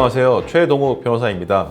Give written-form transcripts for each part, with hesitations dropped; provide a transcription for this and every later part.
안녕하세요. 최동욱 변호사입니다.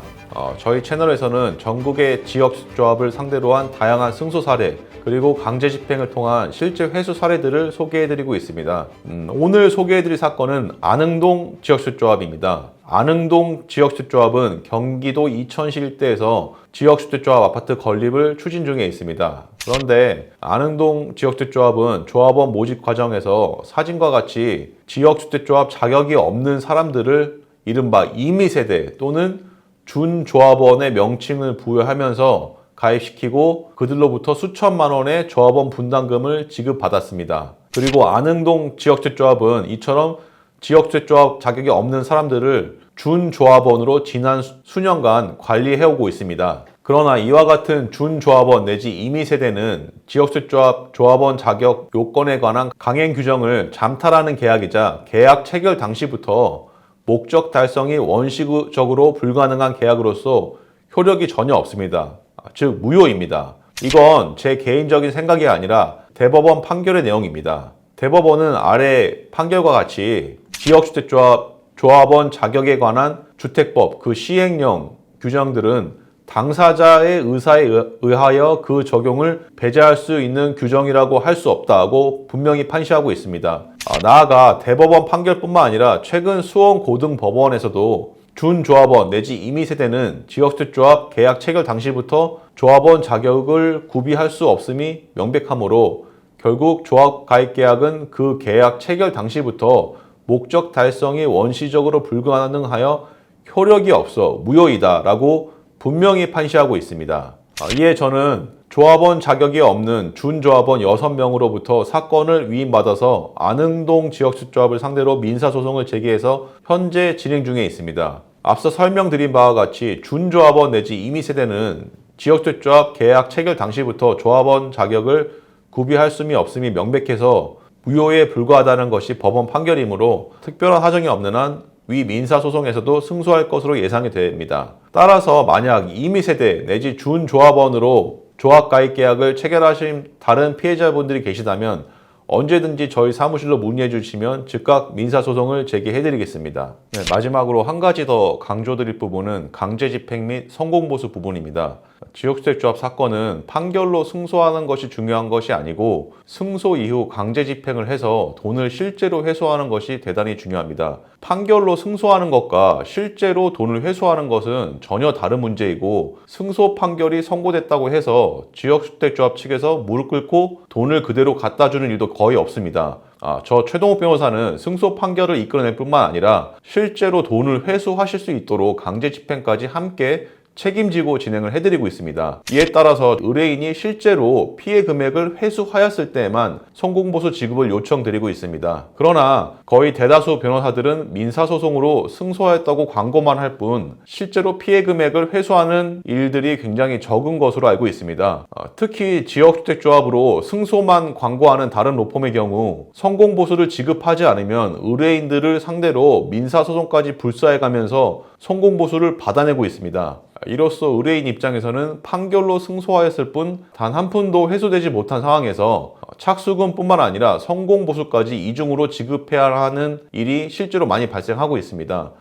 저희 채널에서는 전국의 지역조합을 상대로 한 다양한 승소 사례 그리고 강제 집행을 통한 실제 회수 사례들을 소개해드리고 있습니다. 오늘 소개해드릴 사건은 안흥동 지역주택조합입니다. 안흥동 지역주택조합은 경기도 이천시 일대에서 지역주택조합 아파트 건립을 추진 중에 있습니다. 그런데 안흥동 지역주택조합은 조합원 모집 과정에서 사진과 같이 지역주택조합 자격이 없는 사람들을 이른바 임의세대 또는 준조합원의 명칭을 부여하면서 가입시키고 그들로부터 수천만 원의 조합원 분담금을 지급받았습니다. 그리고 안흥동 지역주택조합은 이처럼 지역주택조합 자격이 없는 사람들을 준조합원으로 지난 수년간 관리해오고 있습니다. 그러나 이와 같은 준조합원 내지 임의세대는 지역주택조합 조합원 자격 요건에 관한 강행 규정을 잠탈하는 계약이자 계약 체결 당시부터 목적 달성이 원시적으로 불가능한 계약으로서 효력이 전혀 없습니다. 즉 무효입니다. 이건 제 개인적인 생각이 아니라 대법원 판결의 내용입니다. 대법원은 아래 판결과 같이 지역주택조합 조합원 자격에 관한 주택법 그 시행령 규정들은 당사자의 의사에 의하여 그 적용을 배제할 수 있는 규정이라고 할 수 없다고 분명히 판시하고 있습니다. 나아가 대법원 판결뿐만 아니라 최근 수원 고등법원에서도 준조합원 내지 임의세대는 지역주택조합 계약 체결 당시부터 조합원 자격을 구비할 수 없음이 명백하므로 결국 조합 가입 계약은 그 계약 체결 당시부터 목적 달성이 원시적으로 불가능하여 효력이 없어 무효이다 라고 분명히 판시하고 있습니다. 이에 저는 조합원 자격이 없는 준조합원 6명으로부터 사건을 위임받아서 안흥동 지역주택조합을 상대로 민사소송을 제기해서 현재 진행 중에 있습니다. 앞서 설명드린 바와 같이 준조합원 내지 임의세대는 지역주택조합 계약 체결 당시부터 조합원 자격을 구비할 수이 없음이 명백해서 무효에 불과하다는 것이 법원 판결이므로 특별한 사정이 없는 한 위 민사소송에서도 승소할 것으로 예상이 됩니다. 따라서 만약 임의세대 내지 준조합원으로 조합가입 계약을 체결하신 다른 피해자분들이 계시다면 언제든지 저희 사무실로 문의해 주시면 즉각 민사소송을 제기해드리겠습니다. 마지막으로 한 가지 더 강조드릴 부분은 강제집행 및 성공보수 부분입니다. 지역주택조합 사건은 판결로 승소하는 것이 중요한 것이 아니고 승소 이후 강제집행을 해서 돈을 실제로 회수하는 것이 대단히 중요합니다. 판결로 승소하는 것과 실제로 돈을 회수하는 것은 전혀 다른 문제이고 승소 판결이 선고됐다고 해서 지역주택조합 측에서 무릎 꿇고 돈을 그대로 갖다 주는 일도 거의 없습니다. 저 최동욱 변호사는 승소 판결을 이끌어낼 뿐만 아니라 실제로 돈을 회수하실 수 있도록 강제 집행까지 함께 책임지고 진행을 해드리고 있습니다. 이에 따라서 의뢰인이 실제로 피해 금액을 회수하였을 때에만 성공보수 지급을 요청드리고 있습니다. 그러나 거의 대다수 변호사들은 민사소송으로 승소하였다고 광고만 할 뿐 실제로 피해 금액을 회수하는 일들이 굉장히 적은 것으로 알고 있습니다. 특히 지역주택조합으로 승소만 광고하는 다른 로펌의 경우 성공보수를 지급하지 않으면 의뢰인들을 상대로 민사소송까지 불사해가면서 성공보수를 받아내고 있습니다. 이로써 의뢰인 입장에서는 판결로 승소하였을 뿐 단 한 푼도 회수되지 못한 상황에서 착수금뿐만 아니라 성공보수까지 이중으로 지급해야 하는 일이 실제로 많이 발생하고 있습니다.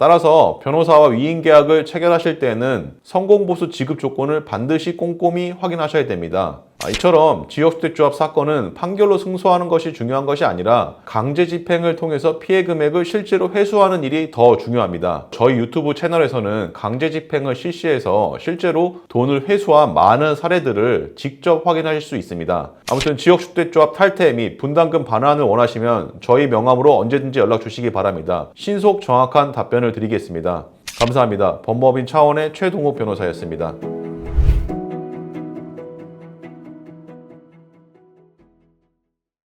따라서 변호사와 위임계약을 체결하실 때는 성공보수 지급 조건을 반드시 꼼꼼히 확인하셔야 됩니다. 이처럼 지역주택조합 사건은 판결로 승소하는 것이 중요한 것이 아니라 강제 집행을 통해서 피해 금액을 실제로 회수하는 일이 더 중요합니다. 저희 유튜브 채널에서는 강제 집행을 실시해서 실제로 돈을 회수한 많은 사례들을 직접 확인하실 수 있습니다. 아무튼 지역주택조합 탈퇴 및 분담금 반환을 원하시면 저희 명함으로 언제든지 연락 주시기 바랍니다. 신속 정확한 답변을 드리겠습니다. 감사합니다. 법무법인 차원의 최동욱 변호사였습니다.